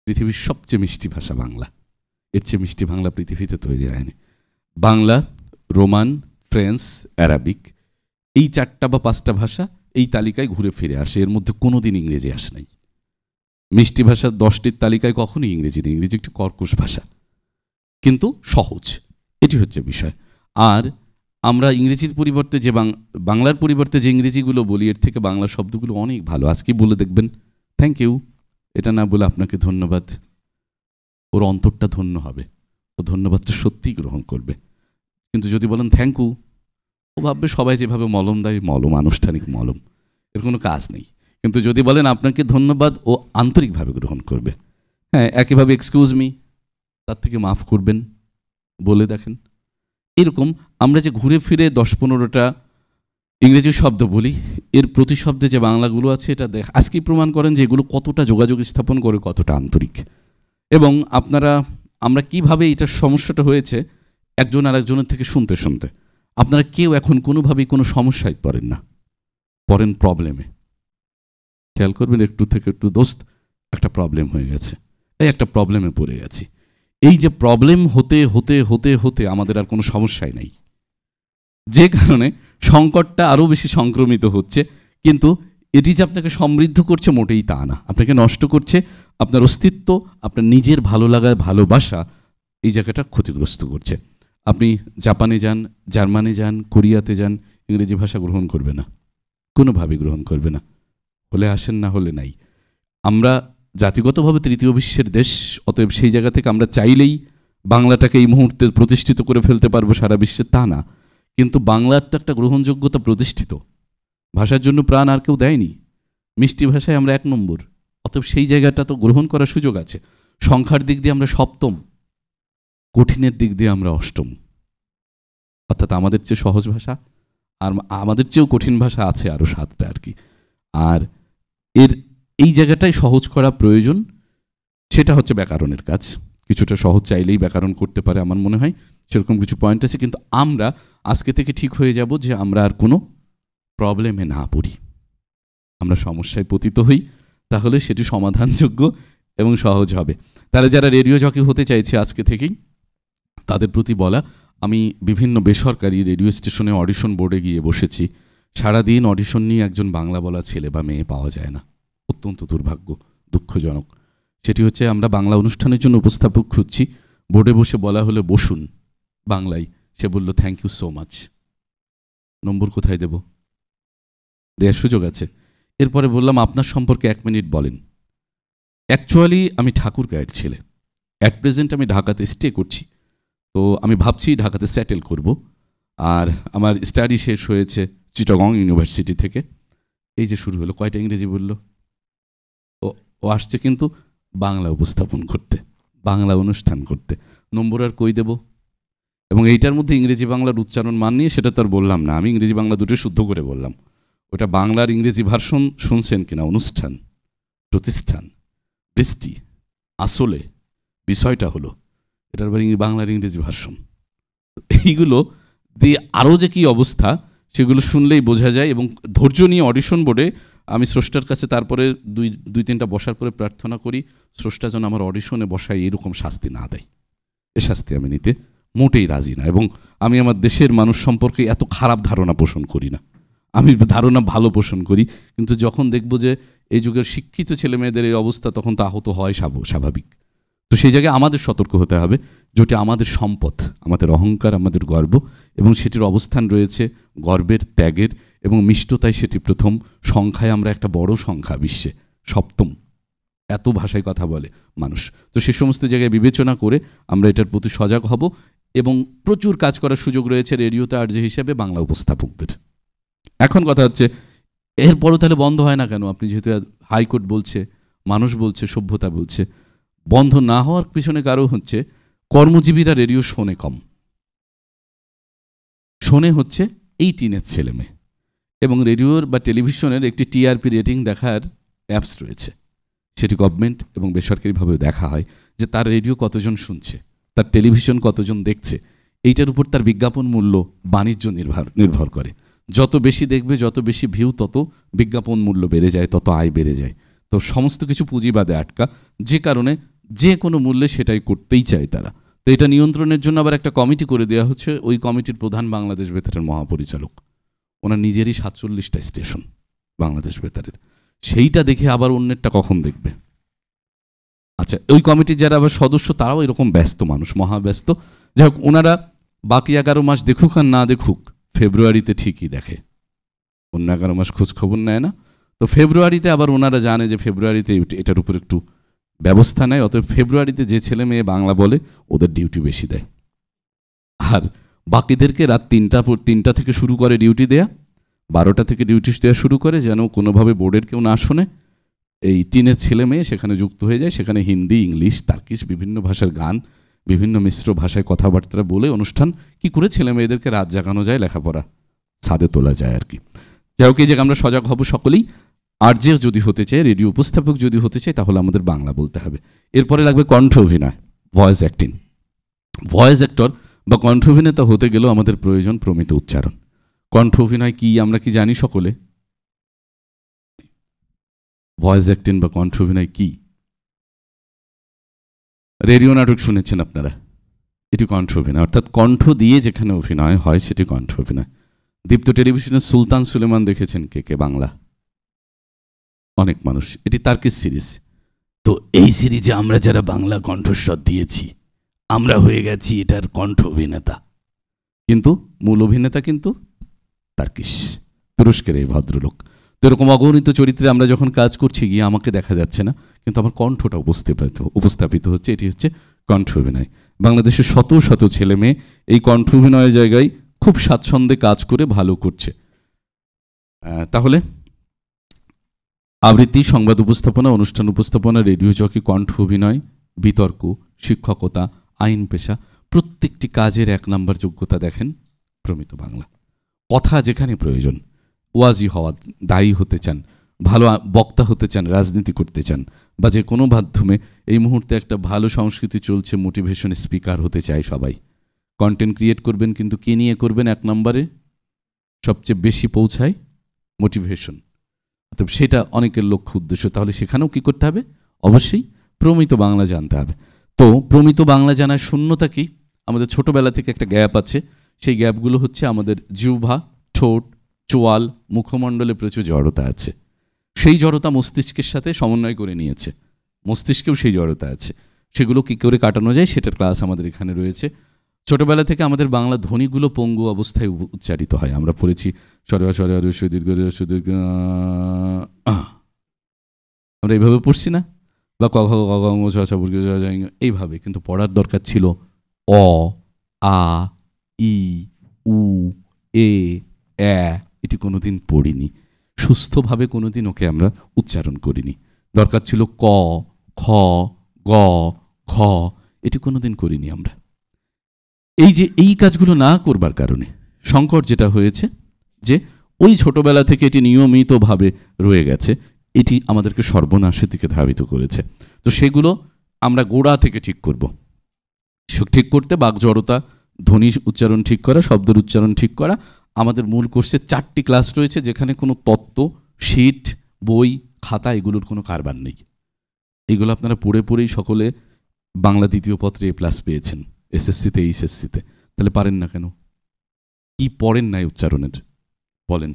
পৃথিবীর সবচেয়ে মিষ্টি ভাষা বাংলা। এর চেয়ে মিষ্টি বাংলা পৃথিবীতে তৈরি হয়নি। বাংলা, রোমান, ফ্রেঞ্চ, অ্যারাবিক, এই 4টা বা 5টা ভাষা এই তালিকায় ঘুরে ফিরে আসে, এর মধ্যে কোনো দিন ইংরেজি আসে নাই। মিষ্টি ভাষা 10টির তালিকায় কখনোই ইংরেজি নেই। ইংরেজি একটি কর্কশ ভাষা, কিন্তু সহজ, এটি হচ্ছে বিষয়। আর আমরা ইংরেজির পরিবর্তে যে বাংলার পরিবর্তে যে ইংরেজিগুলো বলি, এর থেকে বাংলা শব্দগুলো অনেক ভালো। আজকে বলে দেখবেন থ্যাংক ইউ, এটা না বলে আপনাকে ধন্যবাদ, ওর অন্তরটা ধন্য হবে, ও ধন্যবাদটা সত্যিই গ্রহণ করবে। কিন্তু যদি বলেন থ্যাংক ইউ, ও ভাববে সবাই যেভাবে মলম দেয় মলম, আনুষ্ঠানিক মলম, এর কোনো কাজ নেই। কিন্তু যদি বলেন আপনাকে ধন্যবাদ, ও আন্তরিকভাবে গ্রহণ করবে। হ্যাঁ, একইভাবে এক্সকিউজ মি, তার থেকে মাফ করবেন বলে দেখেন। এরকম আমরা যে ঘুরে ফিরে 10-15টা ইংরেজি শব্দ বলি, এর প্রতি শব্দে যে বাংলাগুলো আছে, এটা আজকেই প্রমাণ করেন যে এগুলো কতটা যোগাযোগ স্থাপন করে, কতটা আন্তরিক। এবং আমরা কিভাবে এটার সমস্যাটা হয়েছে একজন আর একজনের থেকে শুনতে শুনতে, আপনারা কেউ এখন কোনোভাবেই কোনো সমস্যায় পড়েন না, পড়েন প্রবলেমে। খেয়াল করবেন, একটু থেকে একটু দোস্ত একটা প্রবলেম হয়ে গেছে, এই একটা প্রবলেমে পড়ে গেছি। এই যে প্রবলেম হতে হতে হতে হতে আমাদের আর কোনো সমস্যাই নাই, যে কারণে সংকটটা আরও বেশি সংক্রমিত হচ্ছে। কিন্তু এটি যে আপনাকে সমৃদ্ধ করছে মোটেই তা না, আপনাকে নষ্ট করছে। আপনার অস্তিত্ব, আপনার নিজের ভালো লাগা, ভালোবাসা, এই জায়গাটা ক্ষতিগ্রস্ত করছে। আপনি জাপানে যান, জার্মানি যান, কোরিয়াতে যান, ইংরেজি ভাষা গ্রহণ করবে না, কোনোভাবেই গ্রহণ করবে না। হলে আসেন, না হলে নাই। আমরা জাতিগতভাবে তৃতীয় বিশ্বের দেশ, অতএব সেই জায়গা থেকে আমরা চাইলেই বাংলাটাকে এই মুহূর্তে প্রতিষ্ঠিত করে ফেলতে পারবো সারা বিশ্বে, তা না। কিন্তু বাংলার তো একটা গ্রহণযোগ্যতা প্রতিষ্ঠিত, ভাষার জন্য প্রাণ আর কেউ দেয়নি। মিষ্টি ভাষায় আমরা 1 নম্বর, অতএব সেই জায়গাটা তো গ্রহণ করার সুযোগ আছে। সংখ্যার দিক দিয়ে আমরা 7ম, কঠিনের দিক দিয়ে আমরা 8ম। অর্থাৎ আমাদের চেয়ে সহজ ভাষা আর আমাদের চেয়েও কঠিন ভাষা আছে আরও 7টা আর কি। আর এই জায়গাটাই সহজ করা প্রয়োজন, সেটা হচ্ছে ব্যাকরণের কাজ। কিছুটা সহজ চাইলেই ব্যাকরণ করতে পারে আমার মনে হয়, সেরকম কিছু পয়েন্ট আছে। কিন্তু আমরা আজকে থেকে ঠিক হয়ে যাব যে আমরা আর কোনো প্রবলেমে না পড়ি, আমরা সমস্যায় পতিত হই, তাহলে সেটি সমাধানযোগ্য এবং সহজ হবে। তারা যারা রেডিও জকি হতে চাইছে আজকে থেকেই, তাদের প্রতি বলা, আমি বিভিন্ন বেসরকারি রেডিও স্টেশনে অডিশন বোর্ডে গিয়ে বসেছি। সারাদিন অডিশন নিয়ে একজন বাংলা বলা ছেলে বা মেয়ে পাওয়া যায় না, অত্যন্ত দুর্ভাগ্য, দুঃখজনক। সেটি হচ্ছে আমরা বাংলা অনুষ্ঠানের জন্য উপস্থাপক খুঁজছি, বোর্ডে বসে বলা হলো বসুন বাংলায়, সে বলল থ্যাংক ইউ সো মাচ। নম্বর কোথায় দেব? দেওয়ার সুযোগ আছে। এরপরে বললাম আপনার সম্পর্কে 1 মিনিট বলেন। অ্যাকচুয়ালি আমি ঠাকুর গায়ের ছেলে, অ্যাট প্রেজেন্ট আমি ঢাকাতে স্টে করছি, তো আমি ভাবছি ঢাকাতে সেটেল করব। আর আমার স্টাডি শেষ হয়েছে চিটাগং ইউনিভার্সিটি থেকে। এই যে শুরু হলো, কয়টা ইংরেজি বলল? ও আসছে কিন্তু বাংলা উপস্থাপন করতে, বাংলা অনুষ্ঠান করতে। নম্বর আর কই দেব? এবং এইটার মধ্যে ইংরেজি বাংলার উচ্চারণ মান নিয়ে সেটা তো আর বললাম না, আমি ইংরেজি বাংলা দুটো শুদ্ধ করে বললাম। ওটা বাংলার ইংরেজি ভার্সন শুনছেন কিনা? অনুষ্ঠান, প্রতিষ্ঠান, বৃষ্টি, আসলে বিষয়টা হলো, এটার বাংলার ইংরেজি ভার্সন। এইগুলো দিয়ে আরও যে কী অবস্থা, সেগুলো শুনলেই বোঝা যায়। এবং ধৈর্য নিয়ে অডিশন বোর্ডে আমি স্রষ্টার কাছে তারপরে 2-3টা বসার পরে প্রার্থনা করি, স্রষ্টা যেন আমার অডিশনে বসায় এরকম শাস্তি না দেয়। এ শাস্তি আমি নিতে মোটেই রাজি না। এবং আমি আমার দেশের মানুষ সম্পর্কে এত খারাপ ধারণা পোষণ করি না, আমি ধারণা ভালো পোষণ করি। কিন্তু যখন দেখব যে এই যুগের শিক্ষিত ছেলেমেয়েদের এই অবস্থা, তখন তা আহত হয় স্বাভাবিক। তো সেই জায়গায় আমাদের সতর্ক হতে হবে, যেটি আমাদের সম্পদ, আমাদের অহংকার, আমাদের গর্ব, এবং সেটির অবস্থান রয়েছে গর্বের, ত্যাগের এবং মিষ্টতায়। সেটি প্রথম, সংখ্যায় আমরা একটা বড় সংখ্যা, বিশ্বে 7ম, এত ভাষায় কথা বলে মানুষ। তো সে সমস্ত জায়গায় বিবেচনা করে আমরা এটার প্রতি সজাগ হব। এবং প্রচুর কাজ করার সুযোগ রয়েছে রেডিওতে আরজে হিসাবে বাংলা উপস্থাপকদের। এখন কথা হচ্ছে, এরপরও তাহলে বন্ধ হয় না কেন? আপনি যেহেতু হাইকোর্ট বলছে, মানুষ বলছে, সভ্যতা বলছে, বন্ধ না হওয়ার পিছনে কারণ হচ্ছে কর্মজীবীরা রেডিও শোনে কম, শোনে হচ্ছে 18-এর ছেলে মেয়ে। এবং রেডিওর বা টেলিভিশনের একটি টিআরপি রেটিং দেখার অ্যাপস রয়েছে, সেটি গভর্নমেন্ট এবং বেসরকারিভাবেও দেখা হয় যে তার রেডিও কতজন শুনছে, তার টেলিভিশন কতজন দেখছে। এইটার উপর তার বিজ্ঞাপন মূল্য, বাণিজ্য নির্ভর করে। যত বেশি দেখবে, যত বেশি ভিউ, তত বিজ্ঞাপন মূল্য বেড়ে যায়, তত আয় বেড়ে যায়। তো সমস্ত কিছু পুঁজিবাদে আটকা, যে কারণে যে কোনো মূল্যে সেটাই করতেই চায় তারা। তো এটা নিয়ন্ত্রণের জন্য আবার একটা কমিটি করে দেওয়া হচ্ছে। ওই কমিটির প্রধান বাংলাদেশ বেতারের মহাপরিচালক, ওনার নিজেরই 47টা স্টেশন বাংলাদেশ বেতারের। সেইটা দেখে আবার অন্যেরটা কখন দেখবে? আচ্ছা, ওই কমিটির যারা আবার সদস্য তারাও এরকম ব্যস্ত মানুষ, মহাব্যস্ত। যাই হোক, ওনারা বাকি 11 মাস দেখুক আর না দেখুক, ফেব্রুয়ারিতে ঠিকই দেখে। অন্য 11 মাস খোঁজ খবর নেয় না। তো ফেব্রুয়ারিতে আবার ওনারা জানে যে ফেব্রুয়ারিতে এটার উপর একটু ব্যবস্থা নেয়, অতএব ফেব্রুয়ারিতে যে ছেলে মেয়ে বাংলা বলে ওদের ডিউটি বেশি দেয়। আর বাকিদেরকে রাত 3টা থেকে শুরু করে ডিউটি দেয়া, 12টা থেকে ডিউটি দেওয়া শুরু করে, যেন কোনোভাবে বোর্ডের কেউ না শোনে। এই টিনের ছেলে মেয়ে সেখানে যুক্ত হয়ে যায়, সেখানে হিন্দি, ইংলিশ, তার্কিশ, বিভিন্ন ভাষার গান, বিভিন্ন মিশ্র ভাষায় কথাবার্তা বলে অনুষ্ঠান। কি করে ছেলে মেয়েদেরকে রাত জাগানো যায়, লেখাপড়া ছাদে তোলা যায় আর কি। যাই হোক, এই যে আমরা সজাগ হব সকলেই। আরজে যদি হতে চাই, রেডিও উপস্থাপক যদি হতে চাই, তাহলে আমাদের বাংলা বলতে হবে। এরপরে লাগবে কণ্ঠ অভিনয়, ভয়েস অ্যাক্টিং। ভয়েস অ্যাক্টর বা কণ্ঠ অভিনেতা হতে গেলেও আমাদের প্রয়োজন প্রমিত উচ্চারণ। কণ্ঠ অভিনয় কি আমরা কি জানি সকলে? ভয়েস অ্যাক্টিং বা কণ্ঠ অভিনয় কি? রেডিও নাটক শুনেছেন আপনারা, এটি কণ্ঠ অভিনয়, অর্থাৎ কণ্ঠ দিয়ে যেখানে অভিনয় হয় সেটি কণ্ঠ অভিনয়। দীপ্ত টেলিভিশনের সুলতান সুলেমান দেখেছেন কে কে? বাংলা অনেক মানুষ। এটি তার্কিশ সিরিজ। তো এই সিরিজে আমরা যারা বাংলা কণ্ঠস্বর দিয়েছি, আমরা হয়ে গেছি এটার কণ্ঠ অভিনেতা, কিন্তু মূল অভিনেতা কিন্তু তার্কিশ, তুরস্কের এই ভদ্রলোক। তো এরকম অগণিত চরিত্রে আমরা যখন কাজ করছি গিয়ে আমাকে দেখা যাচ্ছে না, কিন্তু আমার কণ্ঠটা উপস্থাপিত হচ্ছে। এটি হচ্ছে কণ্ঠ অভিনয়। বাংলাদেশের শত শত ছেলে মেয়ে এই কণ্ঠ অভিনয়ের জায়গায় খুব স্বাচ্ছন্দ্যে কাজ করে ভালো করছে। তাহলে আবৃত্তি, সংবাদ উপস্থাপনা, অনুষ্ঠান উপস্থাপনা, রেডিও জকি, কণ্ঠ অভিনয়, বিতর্ক, শিক্ষকতা, আইন পেশা, প্রত্যেকটি কাজের 1 নম্বর যোগ্যতা দেখেন প্রমিত বাংলা। কথা যেখানে প্রয়োজন, ওয়াজি হওয়া, দায়ী হতে চান, ভালো বক্তা হতে চান, রাজনীতি করতে চান, বা যে কোনো মাধ্যমে এই মুহূর্তে একটা ভালো সংস্কৃতি চলছে, মোটিভেশন স্পিকার হতে চায় সবাই। কন্টেন্ট ক্রিয়েট করবেন, কিন্তু কে নিয়ে করবেন? 1 নম্বরে সবচেয়ে বেশি পৌঁছায় মোটিভেশন। অর্থাৎ সেটা অনেকের লক্ষ্য উদ্দেশ্য। তাহলে সেখানেও কী করতে হবে? অবশ্যই প্রমিত বাংলা জানতে হবে। তো প্রমিত বাংলা জানার শূন্যতা কি? আমাদের ছোটোবেলা থেকে একটা গ্যাপ আছে। সেই গ্যাপগুলো হচ্ছে আমাদের জিহ্বা, ঠোঁট, চোয়াল, মুখমণ্ডলে প্রচুর জড়তা আছে। সেই জড়তা মস্তিষ্কের সাথে সমন্বয় করে নিয়েছে, মস্তিষ্কেও সেই জড়তা আছে। সেগুলো কী করে কাটানো যায় সেটার ক্লাস আমাদের এখানে রয়েছে। ছোটোবেলা থেকে আমাদের বাংলা ধ্বনিগুলো পঙ্গু অবস্থায় উচ্চারিত হয়। আমরা পড়েছি সরবা সরে সুদীর্ঘ সুদীর্ঘ, আমরা এইভাবে পড়ছি না? বা ক এইভাবে, কিন্তু পড়ার দরকার ছিল অ, আ, ই, উ, এ, এ। এটি কোনোদিন পড়িনি, সুস্থভাবে কোনোদিন ওকে আমরা উচ্চারণ করিনি। দরকার ছিল ক, খ, গ, ঘ। এটি কোনোদিন করিনি আমরা। এই যে এই কাজগুলো না করবার কারণে সংকট যেটা হয়েছে, যে ওই ছোটবেলা থেকে এটি নিয়মিতভাবে রয়ে গেছে, এটি আমাদেরকে সর্বনাশের দিকে ধাবিত করেছে। তো সেগুলো আমরা গোড়া থেকে ঠিক করব। ঠিক করতে বাকজড়তা, ধ্বনি উচ্চারণ ঠিক করা, শব্দের উচ্চারণ ঠিক করা। আমাদের মূল কোর্সে 4টি ক্লাস রয়েছে, যেখানে কোনো তত্ত্ব, শিট, বই, খাতা এগুলোর কোনো কারবার নেই। এগুলো আপনারা পড়ে পড়েই সকলে বাংলা 2য় পত্রে A+ পেয়েছেন, এসএসসিতে, এইচএসসিতে। তাহলে পারেন না কেন? কি পড়েন নাই উচ্চারণের? বলেন।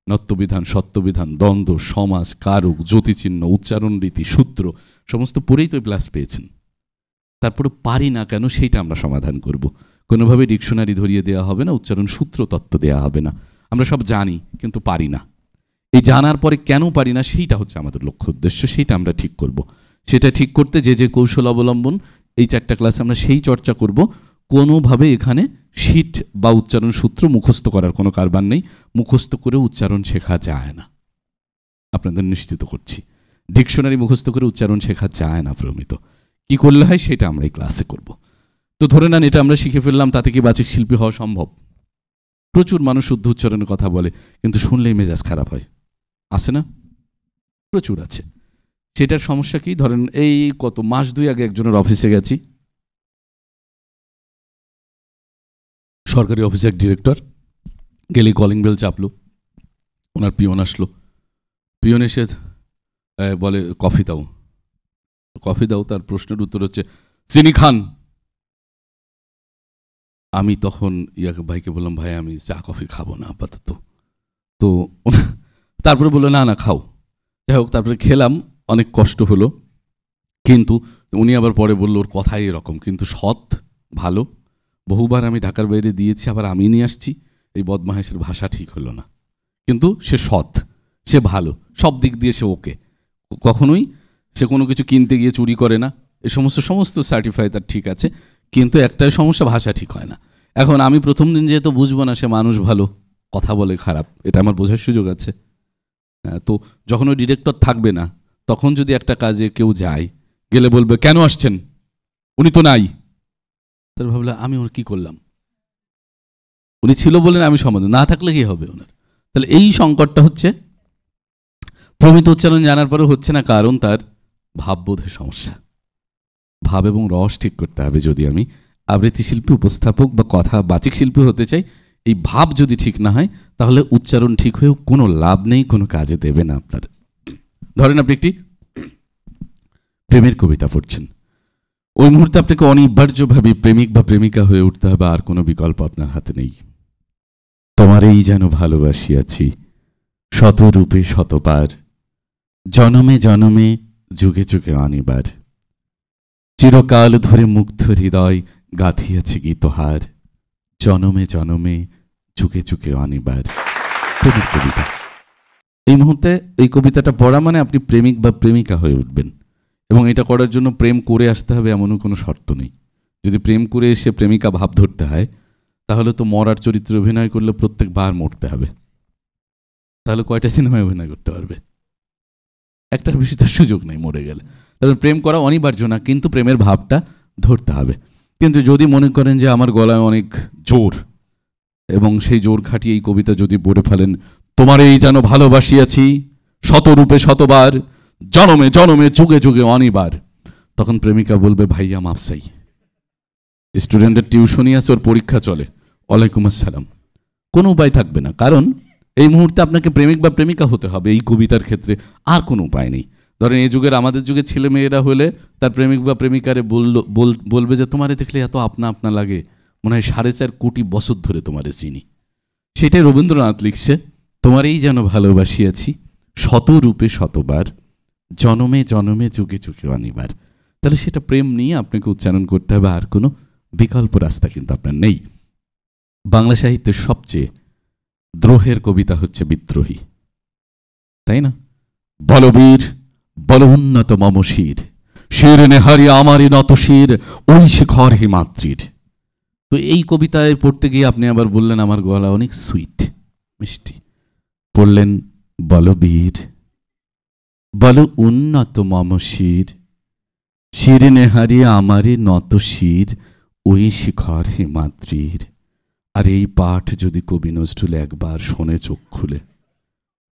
নত্যবিধান, সত্যবিধান, দ্বন্দ্ব, সমাস, কারক, জ্যোতিচিহ্ন, উচ্চারণ রীতি, সূত্র সমস্ত পড়েই তো A+ পেয়েছেন। তারপরে পারি না কেন সেইটা আমরা সমাধান করব। কোনোভাবে ডিকশনারি ধরিয়ে দেওয়া হবে না, উচ্চারণ সূত্র তত্ত্ব দেওয়া হবে না। আমরা সব জানি কিন্তু পারি না। এই জানার পরে কেন পারি না সেইটা হচ্ছে আমাদের লক্ষ্য উদ্দেশ্য, সেইটা আমরা ঠিক করব। সেটা ঠিক করতে যে যে কৌশল অবলম্বন, এই 4টা ক্লাসে আমরা সেই চর্চা করব। কোনোভাবে এখানে শিট বা উচ্চারণ সূত্র মুখস্থ করার কোনো কারবার নেই। মুখস্থ করে উচ্চারণ শেখা যায় না, আপনাদের নিশ্চিত করছি। ডিকশনারি মুখস্থ করে উচ্চারণ শেখা যায় না প্রমিত। কি করলে হয় সেটা আমরা এই ক্লাসে করব। তো ধরে নেন এটা আমরা শিখে ফেললাম, তাতে কি বাচিক শিল্পী হওয়া সম্ভব? প্রচুর মানুষ শুদ্ধ উচ্চারণের কথা বলে, কিন্তু শুনলেই মেজাজ খারাপ হয়, আছে না? প্রচুর আছে। সেটার সমস্যা কি? ধরেন এই কত মাস 2 আগে একজনের অফিসে গেছি, সরকারি অফিসের ডিরেক্টর। গেলেই কলিং বেল চাপলো, ওনার পিয়ন আসলো। পিয়ন এসে বলে কফি দাও। কফি দাও। তার প্রশ্নের উত্তর হচ্ছে চিনি খান। আমি তখন ইয়াকে ভাইকে বললাম, ভাই আমি চা কফি খাবো না আপাতত। তো তারপরে বললো না না খাও। যাই হোক, তারপরে খেলাম, অনেক কষ্ট হলো। কিন্তু উনি আবার পরে বললো ওর কথাই এরকম, কিন্তু সৎ, ভালো। বহুবার আমি ঢাকার বাইরে দিয়েছি, আবার আমি নিয়ে আসছি। এই বদমাহেশের ভাষা ঠিক হলো না, কিন্তু সে সৎ, সে ভালো, সব দিক দিয়ে সে ওকে। কখনোই সে কোনো কিছু কিনতে গিয়ে চুরি করে না, এই সমস্ত সার্টিফাই তার ঠিক আছে। কিন্তু একটাই সমস্যা, ভাষা ঠিক হয় না। এখন আমি প্রথম দিন যেহেতু বুঝবো না সে মানুষ ভালো, কথা বলে খারাপ, এটা আমার বোঝার সুযোগ আছে। তো যখন ওই ডিরেক্টর থাকবে না, তখন যদি একটা কাজে কেউ যায়, গেলে বলবে কেন আসছেন, উনি তো নাই। তাহলে ভাবলে আমি ওর কি করলাম, উনি ছিল বলেন আমি সমাধান, না থাকলে কি হবে ওনার। তাহলে এই সংকটটা হচ্ছে প্রমিত উচ্চারণ জানার পরেও হচ্ছে না, কারণ তার ভাববোধের সমস্যা। ভাব এবং রস ঠিক করতে হবে। যদি আমি আবৃত্তি শিল্পী, উপস্থাপক বা কথা বাচিক শিল্পী হতে চাই, এই ভাব যদি ঠিক না হয়, তাহলে উচ্চারণ ঠিক হয়েও কোনো লাভ নেই, কোনো কাজে দেবে না আপনার। ধরেন আপনি একটি প্রেমের কবিতা পড়ছেন, ওই মুহূর্তে আপনাকে অনিবার্যভাবে প্রেমিক বা প্রেমিকা হয়ে উঠতে হবে, আর কোনো বিকল্প আপনার হাতে নেই। তোমারেই যেন ভালোবাসিয়াছি শত রূপে শতবার, জনমে জনমে যুগে যুগে অনিবার, চিরকাল ধরে মুগ্ধ হৃদয় গাঁথিয়াছে গীতহার, জনমে জনমে যুগে যুগে অনিবার। প্রেমের কবিতা। এই মুহূর্তে এই কবিতাটা পড়া মানে আপনি প্রেমিক বা প্রেমিকা হয়ে উঠবেন। এবং এটা করার জন্য প্রেম করে আসতে হবে এমনও কোনো শর্ত নেই। যদি প্রেম করে এসে প্রেমিকা ভাব ধরতে হয়, তাহলে তো মরার চরিত্রে অভিনয় করলে প্রত্যেকবার মরতে হবে। তাহলে কয়টা সিনেমায় অভিনয় করতে পারবে? একটার বেশি তার সুযোগ নেই মরে গেলে। তাহলে প্রেম করা অনিবার্য না, কিন্তু প্রেমের ভাবটা ধরতে হবে। কিন্তু যদি মনে করেন যে আমার গলায় অনেক জোর, এবং সেই জোর খাটিয়ে এই কবিতা যদি পড়ে ফেলেন, তোমারেই যেন ভালোবাসিয়াছি শতরূপে শতবার, জনমে জনমে যুগে যুগে অনিবার, তখন প্রেমিকা বলবে ভাইয়া মাপসাই, স্টুডেন্টের টিউশনই আছে, ওর পরীক্ষা চলে, ওয়ালাইকুম আসসালাম। কোনো উপায় থাকবে না, কারণ এই মুহূর্তে আপনাকে প্রেমিক বা প্রেমিকা হতে হবে এই কবিতার ক্ষেত্রে, আর কোনো উপায় নেই। ধরেন এই যুগের, আমাদের যুগের ছেলে মেয়েরা হলে তার প্রেমিক বা প্রেমিকারে বলবে যে তোমারে দেখলে এত আপনা আপনা লাগে, মনে হয় 4.5 কোটি বছর ধরে তোমারে চিনি। সেটাই রবীন্দ্রনাথ লিখছে, তোমারেই যেন ভালোবাসিয়াছি শতরূপে শতবার, জনমে জনমে যুগে যুগে অনিবার। তাহলে সেটা প্রেম নিয়ে আপনাকে উচ্চারণ করতে হবে, আর কোনো বিকল্প রাস্তা কিন্তু আপনার নেই। বাংলা সাহিত্যের সবচেয়ে দ্রোহের কবিতা হচ্ছে বিদ্রোহী, তাই না? বলবীর বল উন্নত মম শির, শির নেহারি আমারই নত শির, ওই শিখর হিমাদ্রির। তো এই কবিতায় পড়তে গিয়ে আপনি আবার বললেন আমার গলা অনেক সুইট, মিষ্টি, পড়লেন বলবীর বল উন্নত মম শির, শির নেহারি আমারই নত শির, ওই শিখর হিমাদ্রির। আর এই পাঠ যদি কবি নজরুল একবার শোনে চোখ খুলে,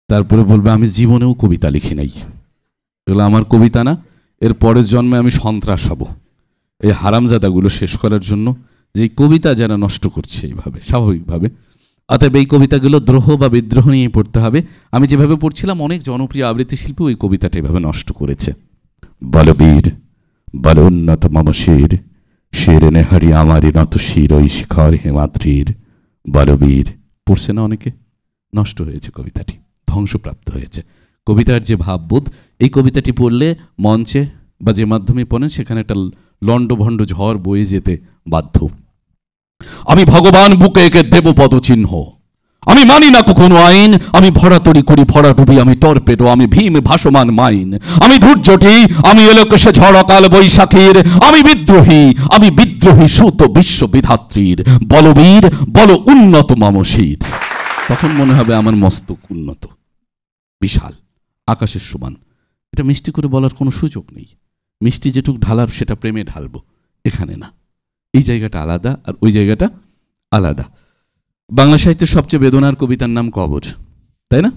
তারপরে বলবে আমি জীবনেও কবিতা লিখি নাই, এগুলো আমার কবিতা না, এর পরের জন্মে আমি সন্ত্রাস হব এই হারামজাদাগুলো শেষ করার জন্য, যে কবিতা যারা নষ্ট করছে এইভাবে স্বাভাবিকভাবে। অতএব এই কবিতাগুলো দ্রোহ বা বিদ্রোহ নিয়ে পড়তে হবে। আমি যেভাবে পড়ছিলাম, অনেক জনপ্রিয় আবৃত্তি শিল্পী ওই কবিতাটা এভাবে নষ্ট করেছে। বলবীর বল উন্নত মম শির, শির নেহারি আমারই নত শির, ওই শিখর হিমাদ্রির। বলবীর পড়ছে না অনেকে, নষ্ট হয়েছে কবিতাটি, ধ্বংসপ্রাপ্ত হয়েছে। কবিতার যে ভাববোধ, এই কবিতাটি পড়লে মঞ্চে বা যে মাধ্যমে পড়েন সেখানে একটা লণ্ডভণ্ড ঝড় বয়ে যেতে বাধ্য। আমি ভগবান বুকে একে দেব পদচিহ্ন, আমি মানি না কখনো আইন, আমি ভরা তরি করি ভরা ডুবি, আমি টর্পেডো, আমি ভীম ভাসমান মাইন, আমি ধূর্যটি, আমি এলোকেশে ঝড় অকাল বৈশাখীর, আমি বিদ্রোহী সুত বিশ্ববিধাত্রীর। বলবীর বল উন্নত মম শির। তখন মনে হবে আমার মস্তক উন্নত, বিশাল, আকাশের সমান। এটা মিষ্টি করে বলার কোনো সুযোগ নেই। মিষ্টি যেটুক ঢালার সেটা প্রেমে ঢালবো, এখানে না। এই জায়গাটা আলাদা আর ওই জায়গাটা আলাদা। বাংলা সাহিত্যের সবচেয়ে বেদনার কবিতার নাম কবর, তাই না?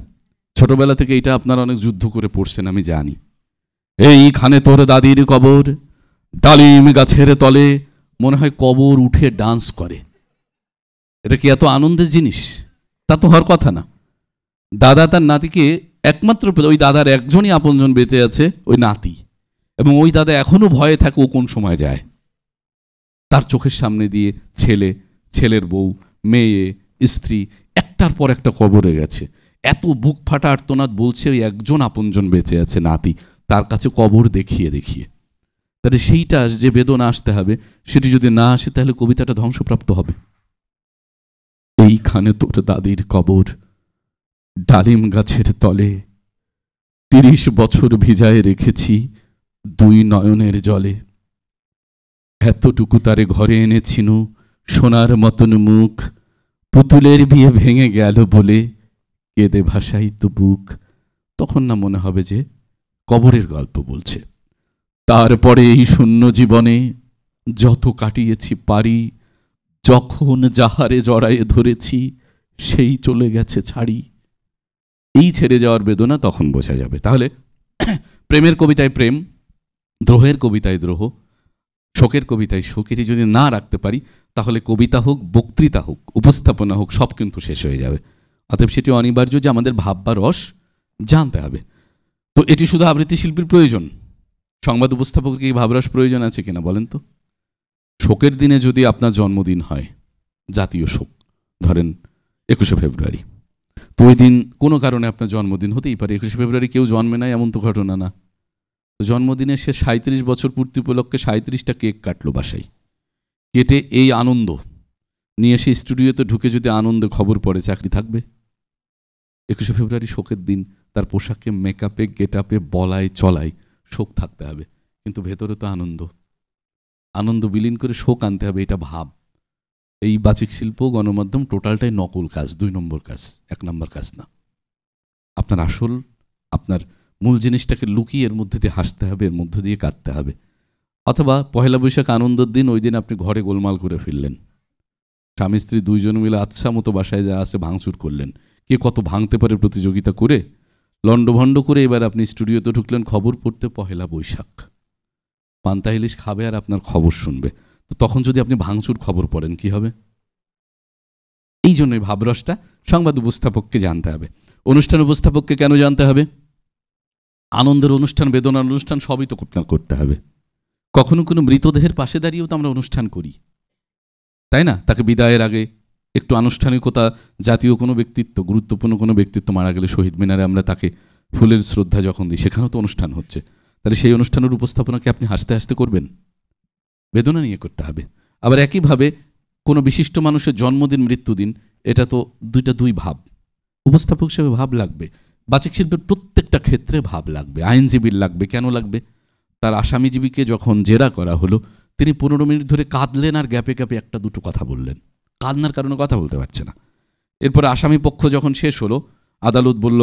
ছোটবেলা থেকে এটা আপনারা অনেক যুদ্ধ করে পড়ছেন, আমি জানি। এইখানে তোর দাদির কবর, ডালিম গাছের তলে, মনে হয় কবর উঠে ডান্স করে। এটা কি এত আনন্দের জিনিস? তা তো হওয়ার কথা না। দাদা তার নাতিকে একমাত্র, ওই দাদার একজনই আপনজন বেঁচে আছে, ওই নাতি, এবং ওই দাদা এখনো ভয়ে থাকে ও কোন সময় যায়। তার চোখের সামনে দিয়ে ছেলে, ছেলের বউ, মেয়ে, স্ত্রী একটার পর একটা কবরে গেছে। এত বুক ফাটা আর্তনাদ, বলছে ওই একজন আপনজন বেঁচে আছে, নাতি, তার কাছে কবর দেখিয়ে দেখিয়ে। তাহলে সেইটা যে বেদনা আসতে হবে, সেটি যদি না আসে তাহলে কবিতাটা ধ্বংসপ্রাপ্ত হবে। এইখানে তোর দাদির কবর, ডালিম গাছের তলে, 30 বছর ভিজায় রেখেছি 2 নয়নের জলে। এতটুকু তারে ঘরে এনেছিনু, সোনার মতন মুখ, পুতুলের বিয়ে ভেঙে গেল বলে কেঁদে ভাসাই তো বুক। তখন না মনে হবে যে কবরের গল্প বলছে। তারপরে এই শূন্য জীবনে যত কাটিয়েছি পারি, যখন যাহারে জড়ায়ে ধরেছি সেই চলে গেছে ছাড়ি। এই ছেড়ে যাওয়ার বেদনা তখন বোঝা যাবে। তাহলে প্রেমের কবিতায় প্রেম, দ্রোহের কবিতায় দ্রোহ, শোকের কবিতায় শোক, এটি যদি না রাখতে পারি তাহলে কবিতা হোক, বক্তৃতা হোক, উপস্থাপনা হোক, সব কিন্তু শেষ হয়ে যাবে। অতএব সেটি অনিবার্য যে আমাদের ভাব বা রস জানতে হবে। তো এটি শুধু আবৃত্তি শিল্পীর প্রয়োজন, সংবাদ উপস্থাপকের কি ভাবরস প্রয়োজন আছে কিনা বলেন তো? শোকের দিনে যদি আপনার জন্মদিন হয়, জাতীয় শোক, ধরেন 21শে ফেব্রুয়ারি, তো ওই দিন কোনো কারণে আপনার জন্মদিন হতেই পারে। 21শে ফেব্রুয়ারি কেউ জন্মে নাই এমন তো ঘটনা না। তো জন্মদিনে সে 37 বছর পূর্তি উপলক্ষে 37টা কেক কাটলো বাসায়, কেটে এই আনন্দ নিয়ে এসে স্টুডিওতে ঢুকে যদি আনন্দে খবর পড়ে, চাকরি থাকবে? 21শে ফেব্রুয়ারি শোকের দিন, তার পোশাকে, মেকআপে, গেট আপে, বলায় চলায় শোক থাকতে হবে, কিন্তু ভেতরে তো আনন্দ। আনন্দ বিলীন করে শোক আনতে হবে, এটা ভাব। এই বাচিক শিল্প, গণমাধ্যম টোটালটাই নকল কাজ, 2 নম্বর কাজ, 1 নম্বর কাজ না। আপনার আসল, আপনার মূল জিনিসটাকে লুকিয়ে এর মধ্যে দিয়ে হাসতে হবে, এর মধ্যে দিয়ে কাঁদতে হবে। অথবা পহেলা বৈশাখ আনন্দের দিন, ওই দিন আপনি ঘরে গোলমাল করে ফেললেন, স্বামী স্ত্রী 2 জন মিলে আচ্ছা মতো বাসায় যা আছে ভাঙচুর করলেন, কে কত ভাঙতে পারে প্রতিযোগিতা করে লণ্ডভণ্ড করে এবার আপনি স্টুডিওতে ঢুকলেন খবর পড়তে, পহেলা বৈশাখ, পান্তা ইলিশ খাবে আর আপনার খবর শুনবে। তো তখন যদি আপনি ভাঙচুর খবর পড়েন কি হবে? এই জন্যই ভাবরসটা সংবাদ উপস্থাপককে জানতে হবে। অনুষ্ঠান উপস্থাপককে কেন জানতে হবে? আনন্দের অনুষ্ঠান, বেদনার অনুষ্ঠান সবই তো করতে হবে। কখনো কোনো মৃতদেহের পাশে দাঁড়িয়েও তো আমরা অনুষ্ঠান করি, তাই না? তাকে বিদায়ের আগে একটু আনুষ্ঠানিকতা, জাতীয় কোনো ব্যক্তিত্ব, গুরুত্বপূর্ণ কোনো ব্যক্তিত্ব মারা গেলে শহীদ মিনারে আমরা তাকে ফুলের শ্রদ্ধা যখন দিই, সেখানেও তো অনুষ্ঠান হচ্ছে। তাহলে সেই অনুষ্ঠানের উপস্থাপনাকে আপনি হাসতে হাসতে করবেন? বেদনা নিয়ে করতে হবে। আবার একইভাবে কোনো বিশিষ্ট মানুষের জন্মদিন, মৃত্যুদিন, এটা তো দুই ভাব। উপস্থাপক হিসেবে ভাব লাগবে, বাচিক শিল্পের প্রত্যেকটা ক্ষেত্রে ভাব লাগবে। আইনজীবীর লাগবে, কেন লাগবে? তার আসামিজীবীকে যখন জেরা করা হলো, তিনি 15 মিনিট ধরে কাঁদলেন আর গ্যাপে গ্যাপে 1-2 কথা বললেন, কান্নার কারণে কথা বলতে পারছে না। এরপরে আসামি পক্ষ যখন শেষ হলো, আদালত বলল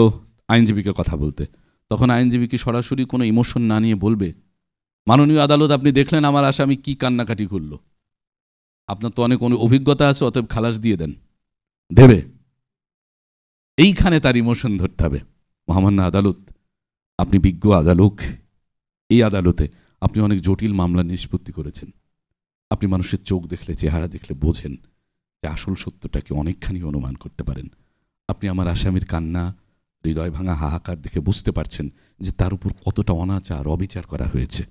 আইনজীবীকে কথা বলতে, তখন আইনজীবীকে সরাসরি কোনো ইমোশন না নিয়ে বলবে, মাননীয় আদালত, আপনি দেখলেন আমার আসামি কি কান্নাকাটি করলো, আপনার তো অনেক অভিজ্ঞতা আছে, অতএব খালাস দিয়ে দেন, দেবে? এইখানে তার ইমোশন ধরতে হবে। মহামান্য আদালত, আপনি বিজ্ঞ আদালত, এই আদালতে আপনি অনেক জটিল মামলা নিষ্পত্তি করেছেন, আপনি মানুষের চোখ দেখলে, চেহারা দেখলে বোঝেন যে আসল সত্যটাকে অনেকখানি অনুমান করতে পারেন। আপনি আমার আসামির কান্না, হৃদয় ভাঙা হাহাকার দেখে বুঝতে পারছেন যে তার উপর কতটা অনাচার, অবিচার করা হয়েছে।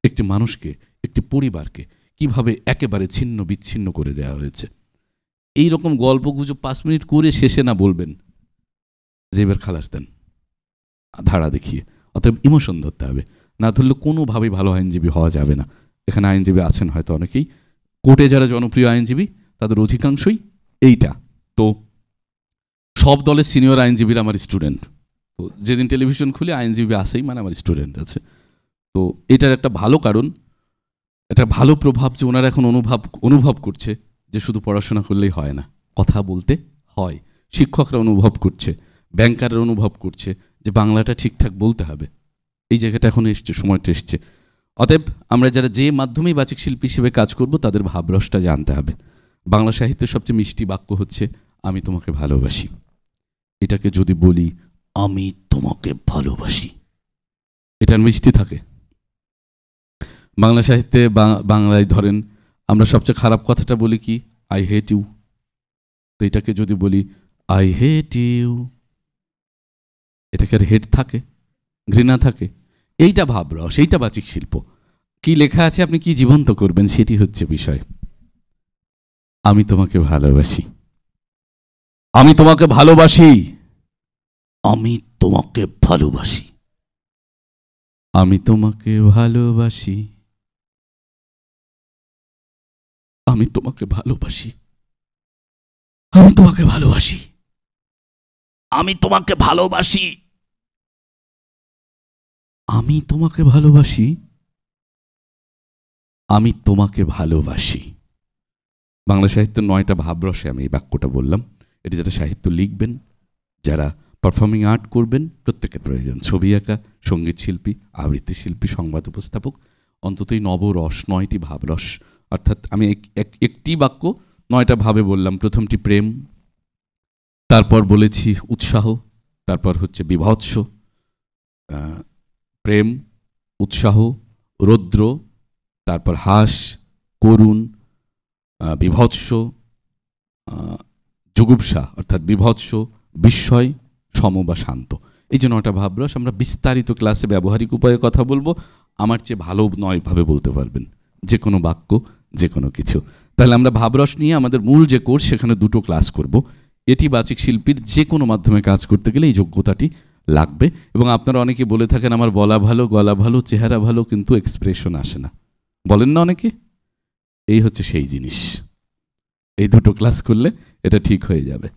একটি মানুষকে, একটি পরিবারকে কিভাবে একেবারে ছিন্ন বিচ্ছিন্ন করে দেওয়া হয়েছে। এই রকম গল্পগুজব 5 মিনিট করে শেষে না বলবেন যে এবার খালাস দেন, ধারা দেখিয়ে। অতএব ইমোশন ধরতে হবে, না ধরলে কোনোভাবেই ভালো আইনজীবী হওয়া যাবে না। এখানে আইনজীবী আছেন হয়তো অনেকেই, কোর্টে যারা জনপ্রিয় আইনজীবী তাদের অধিকাংশই এইটা। তো সব দলের সিনিয়র আইনজীবীরা আমার স্টুডেন্ট। তো যেদিন টেলিভিশন খুলে আইনজীবী আসেই মানে আমার স্টুডেন্ট আছে। তো এটার একটা ভালো কারণ, একটা ভালো প্রভাব যে ওনারা এখন অনুভব করছে যে শুধু পড়াশোনা করলেই হয় না, কথা বলতে হয়। শিক্ষকরা অনুভব করছে, ব্যাংকাররা অনুভব করছে যে বাংলাটা ঠিকঠাক বলতে হবে। এই জায়গাটা এখন এসছে, সময়টা এসছে। অতএব আমরা যারা যে মাধ্যমেই বাচিক শিল্পী হিসেবে কাজ করব, তাদের ভাবরসটা জানতে হবে। বাংলা সাহিত্যের সবচেয়ে মিষ্টি বাক্য হচ্ছে আমি তোমাকে ভালোবাসি। এটাকে যদি বলি আমি তোমাকে ভালোবাসি, এটার মিষ্টি থাকে। বাংলা সাহিত্যে বাংলায় ধরেন আমরা সবচেয়ে খারাপ কথাটা বলি কি, আই হেট ইউ। তো এটাকে যদি বলি আই হেট ইউ, এটাকে আর হেট থাকে, ঘৃণা থাকে? এইটা ভাবরস, এইটা বাচিক শিল্প। কি লেখা আছে আপনি কি জীবন্ত করবেন সেটি হচ্ছে বিষয়। আমি তোমাকে ভালোবাসি, আমি তোমাকে ভালোবাসি, আমি তোমাকে ভালোবাসি, আমি তোমাকে ভালোবাসি, আমি তোমাকে ভালোবাসি, আমি তোমাকে ভালোবাসি, আমি তোমাকে ভালোবাসি, আমি তোমাকে ভালোবাসি, আমি তোমাকে ভালোবাসি। বাংলা সাহিত্যের 9টা ভাবরসে আমি এই বাক্যটা বললাম। এটি যারা সাহিত্য লিখবেন, যারা পারফর্মিং আর্ট করবেন, প্রত্যেকের প্রয়োজন। ছবি আঁকা, সঙ্গীত শিল্পী, আবৃত্তি শিল্পী, সংবাদ উপস্থাপক, অন্তত এই নবরস, 9টি ভাবরস। অর্থাৎ আমি একটি বাক্য 9টা ভাবে বললাম। প্রথমটি প্রেম, তারপর বলেছি উৎসাহ, তারপর হচ্ছে বিভৎস, প্রেম, উৎসাহ, রৌদ্র, তারপর হাস, করুণ, বিভৎস, জুগুপ্সা অর্থাৎ বিভৎস, বিস্ময়, সম বা শান্ত। এই যে 9টা ভাবরস আমরা বিস্তারিত ক্লাসে ব্যবহারিক উপায়ে কথা বলবো। আমার চেয়ে ভালো 9ভাবে বলতে পারবেন যে কোনো বাক্য, যে কোনো কিছু। তাহলে আমরা ভাবরস নিয়ে আমাদের মূল যে কোর্স সেখানে 2টো ক্লাস করব। এটি বাচিক শিল্পীর যে কোনো মাধ্যমে কাজ করতে গেলে এই যোগ্যতাটি লাগবে। এবং আপনারা অনেকে বলে থাকেন আমার বলা ভালো, গলা ভালো, চেহারা ভালো, কিন্তু এক্সপ্রেশন আসে না, বলেন না অনেকে? এই হচ্ছে সেই জিনিস। এই 2টো ক্লাস করলে এটা ঠিক হয়ে যাবে।